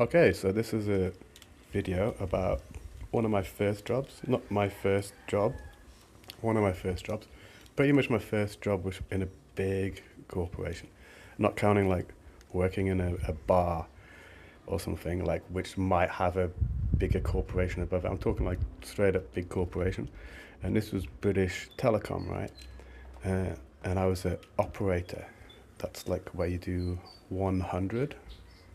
Okay, so this is a video about one of my first jobs. Not my first job, one of my first jobs. Pretty much my first job was in a big corporation. Not counting like working in a bar or something, like which might have a bigger corporation above it. I'm talking like straight up big corporation. And this was British Telecom, right? Uh, and I was an operator. That's like where you do 100.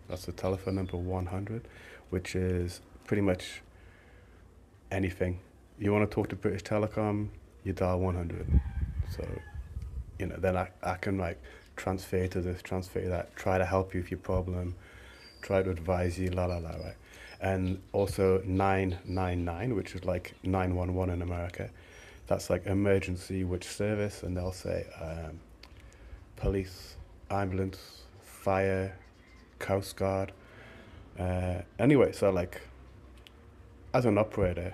That's the telephone number 100, which is pretty much anything. You want to talk to British Telecom, you dial 100. So, then I can like transfer you to this, transfer you that, try to help you with your problem, try to advise you, la la la, right? And also 999, which is like 911 in America. That's like emergency which service, and they'll say police, ambulance, fire, coast guard. Anyway, so like as an operator,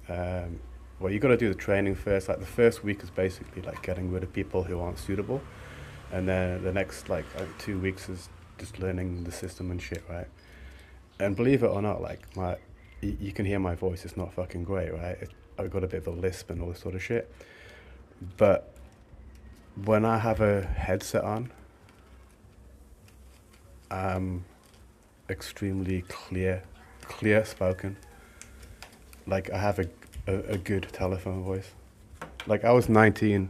well, you got to do the training first. Like the first week is basically like getting rid of people who aren't suitable, and then the next like 2 weeks is just learning the system and shit, right? And believe it or not, like you can hear my voice. It's not fucking great, right? I've got a bit of a lisp and all this sort of shit. But when I have a headset on, I'm extremely clear spoken. Like I have a good telephone voice. Like I was 19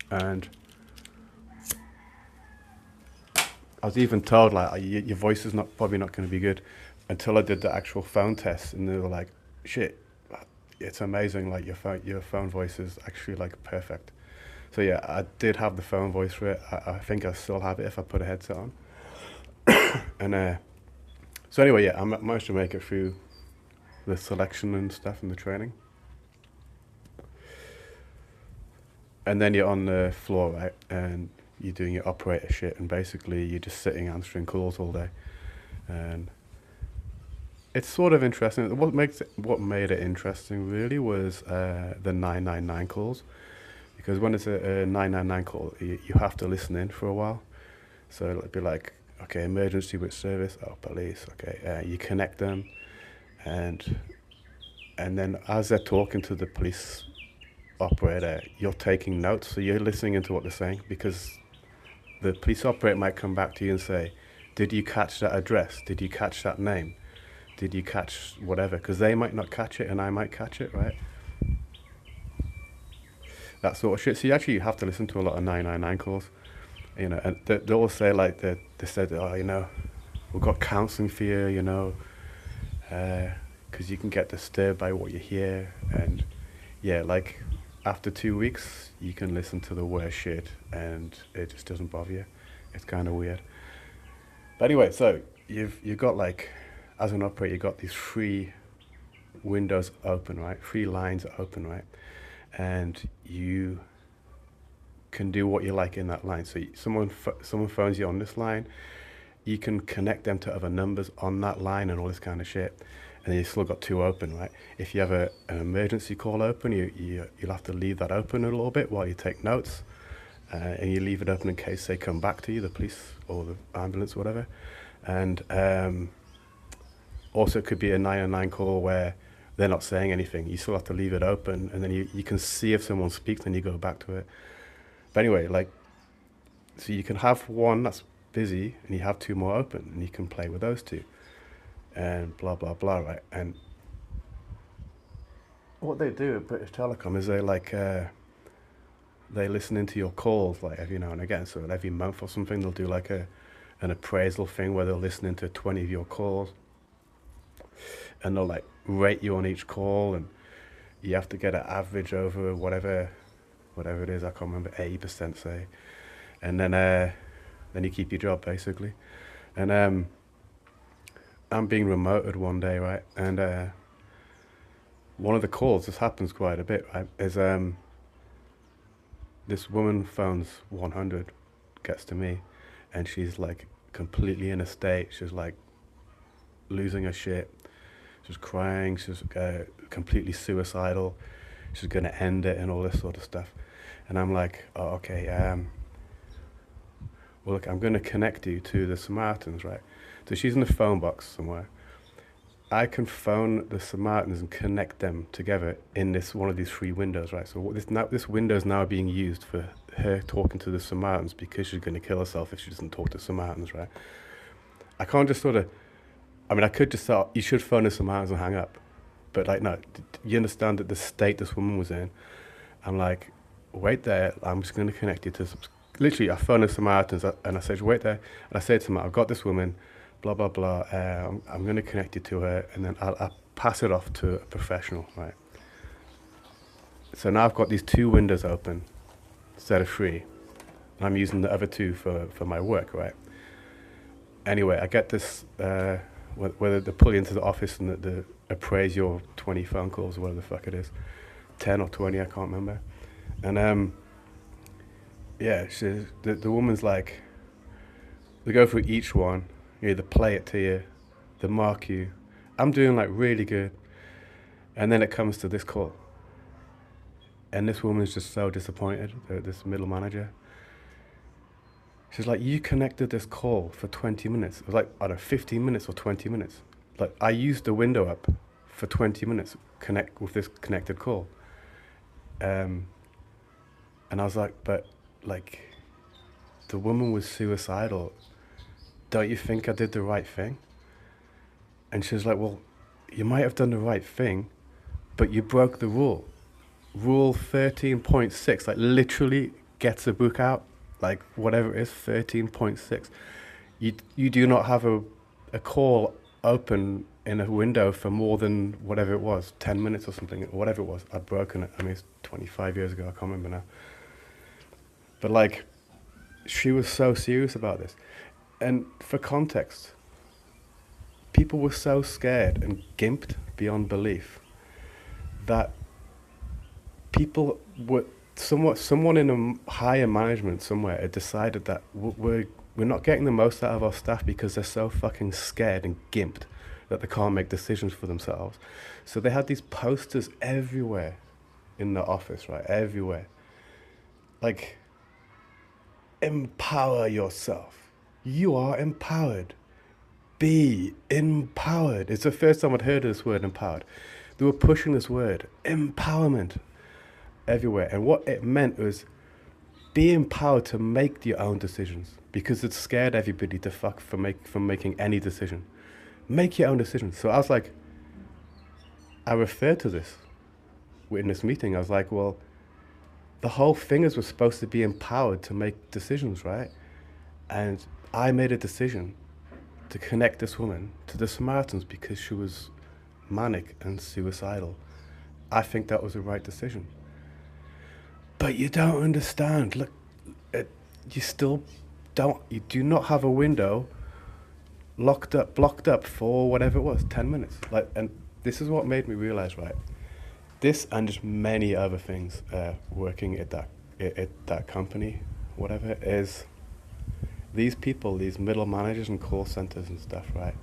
and I was even told like your voice is not probably not going to be good until I did the actual phone test, and they were like, "Shit, it's amazing! Like your phone voice is actually like perfect." So yeah, I did have the phone voice for it. I think I still have it if I put a headset on. And so anyway, yeah, I managed to make it through the selection and stuff and the training. And then you're on the floor, right? And you're doing your operator shit, and basically you're just sitting answering calls all day. And it's sort of interesting. What made it interesting really was the 999 calls, because when it's a 999 call, you have to listen in for a while. So it'll be like, okay, emergency with service, oh police, okay. You connect them, and then as they're talking to the police operator, you're taking notes, so you're listening into what they're saying, because the police operator might come back to you and say, did you catch that address? Did you catch that name? Did you catch whatever? Because they might not catch it and I might catch it, right? That sort of shit. So you have to listen to a lot of 999 calls, and they all say like, they said, oh, we've got counselling for you, because you can get disturbed by what you hear. And yeah, like after 2 weeks, you can listen to the worst shit and it just doesn't bother you. It's kind of weird. But anyway, so you've got like, as an operator, you've got these three windows open, right? Three lines open, right? And you can do what you like in that line. So someone phones you on this line, you can connect them to other numbers on that line and all this kind of shit. And then you've still got two open, right? If you have an emergency call open, you'll have to leave that open a little bit while you take notes. And you leave it open in case they come back to you, the police or the ambulance, whatever. And also it could be a 909 call where they're not saying anything. You still have to leave it open, and then you can see if someone speaks, then you go back to it. But anyway, like, so you can have one that's busy and you have two more open, and you can play with those two. And blah blah blah, right? And what they do at British Telecom is they listen into your calls like every now and again. So every month or something, they'll do like an appraisal thing where they'll listen into 20 of your calls, and they'll like rate you on each call, and you have to get an average over whatever it is. I can't remember, 80% say, and then you keep your job basically. And I'm being remoted one day, right? And one of the calls, this happens quite a bit, right? Is this woman phones 100, gets to me, and she's like completely in a state. She's like losing her shit. She's crying. She's completely suicidal. She's gonna end it and all this sort of stuff. And I'm like, oh, okay. Well, look, I'm gonna connect you to the Samaritans, right? So she's in the phone box somewhere. I can phone the Samaritans and connect them together in this one of these three windows, right? So this window is now being used for her talking to the Samaritans because she's going to kill herself if she doesn't talk to Samaritans, right? I can't just sort of. I mean, I could just say, you should phone the Samaritans and hang up, but like, no. You understand that the state this woman was in. I'm like, wait there. I'm just going to connect you to. Literally, I phone the Samaritans and I said, wait there. And I said to them, I've got this woman. Blah blah blah. I'm going to connect you to her, and then I'll pass it off to a professional, right? So now I've got these two windows open instead of three, and I'm using the other two for my work, right? Anyway, I get this whether they pull you into the office and they appraise your 20 phone calls or whatever the fuck it is, 10 or 20, I can't remember, and yeah, the woman's like, they go through each one. You either play it to you, they mark you. I'm doing like really good. And then it comes to this call. And this woman's just so disappointed, this middle manager. She's like, you connected this call for 20 minutes. It was like, I don't know, 15 minutes or 20 minutes. Like, I used the window up for 20 minutes, connect with this connected call. And I was like, but like, the woman was suicidal. Don't you think I did the right thing? And she was like, well, you might have done the right thing, but you broke the rule. Rule 13.6, like literally gets a book out, like whatever it is, 13.6. You do not have a call open in a window for more than whatever it was, 10 minutes or something, or whatever it was. I'd broken it. I mean, it's 25 years ago, I can't remember now. But like, she was so serious about this. And for context, people were so scared and gimped beyond belief that people were someone in a higher management somewhere had decided that we're not getting the most out of our staff because they're so fucking scared and gimped that they can't make decisions for themselves. So they had these posters everywhere in the office, right? Everywhere. Like, empower yourself. You are empowered. Be empowered. It's the first time I'd heard of this word, empowered. They were pushing this word, empowerment, everywhere. And what it meant was, be empowered to make your own decisions, because it scared everybody to fuck from making any decision. Make your own decisions. So I was like, I referred to this in this meeting. I was like, well, the whole thing is we're supposed to be empowered to make decisions, right? And I made a decision to connect this woman to the Samaritans because she was manic and suicidal. I think that was the right decision. But you don't understand. Look, you do not have a window blocked up for whatever it was, 10 minutes. Like, and this is what made me realize, right? This and just many other things working at that company, whatever, is these people, these middle managers and call centers and stuff, right?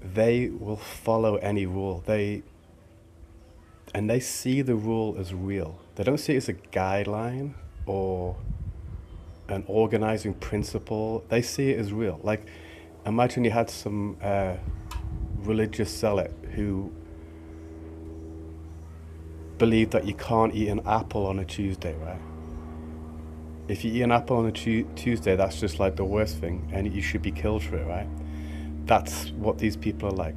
They will follow any rule. They see the rule as real. They don't see it as a guideline or an organizing principle. They see it as real. Like, imagine you had some religious zealot who believed that you can't eat an apple on a Tuesday, right? If you eat an apple on a Tuesday, that's just like the worst thing, and you should be killed for it, right? That's what these people are like.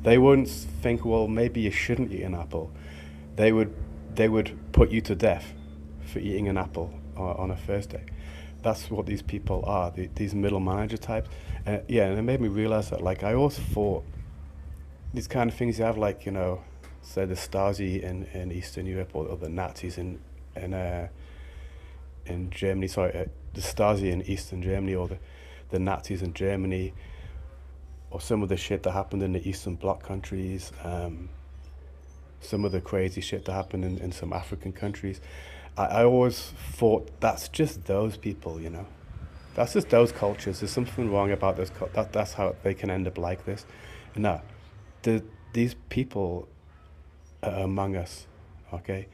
They wouldn't think, well, maybe you shouldn't eat an apple. They would put you to death for eating an apple on a Thursday. That's what these people are, these middle manager types. Yeah, and it made me realize that, like, I always thought these kind of things you have, like, you know, say the Stasi in Eastern Europe, or the Nazis in Germany, the Stasi in Eastern Germany, or the Nazis in Germany, or some of the shit that happened in the Eastern Bloc countries, some of the crazy shit that happened in some African countries. I always thought that's just those people, you know. That's just those cultures. There's something wrong about those. That's how they can end up like this. No, these people are among us, okay?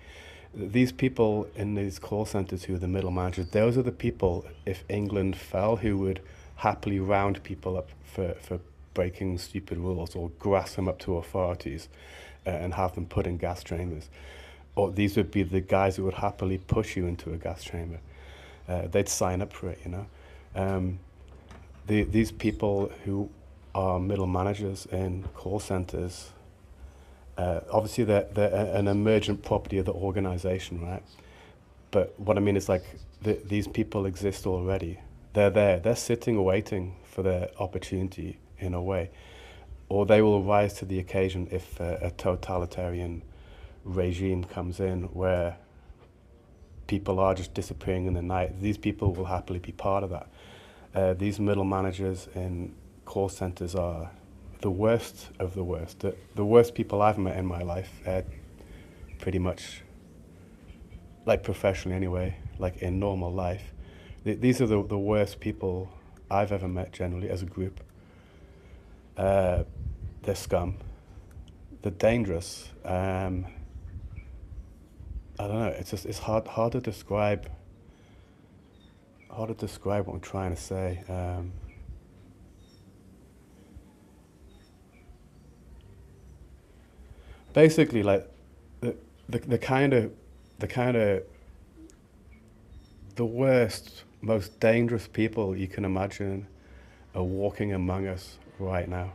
These people in these call centers who are the middle managers, those are the people, if England fell, who would happily round people up for breaking stupid rules, or grass them up to authorities and have them put in gas chambers. Or these would be the guys who would happily push you into a gas chamber. They'd sign up for it, you know. These people who are middle managers in call centers, obviously they're an emergent property of the organization, right? But what I mean is, like, these people exist already. They're there. They're sitting waiting for their opportunity in a way. Or they will rise to the occasion if a totalitarian regime comes in where people are just disappearing in the night. These people will happily be part of that. These middle managers in call centers are the worst of the worst. The worst people I've met in my life, pretty much, like professionally anyway, like in normal life. These are the worst people I've ever met generally as a group. They're scum. They're dangerous. I don't know. It's hard to describe. Hard to describe what I'm trying to say. Basically, like the kind of the kind of the worst, most dangerous people you can imagine are walking among us right now.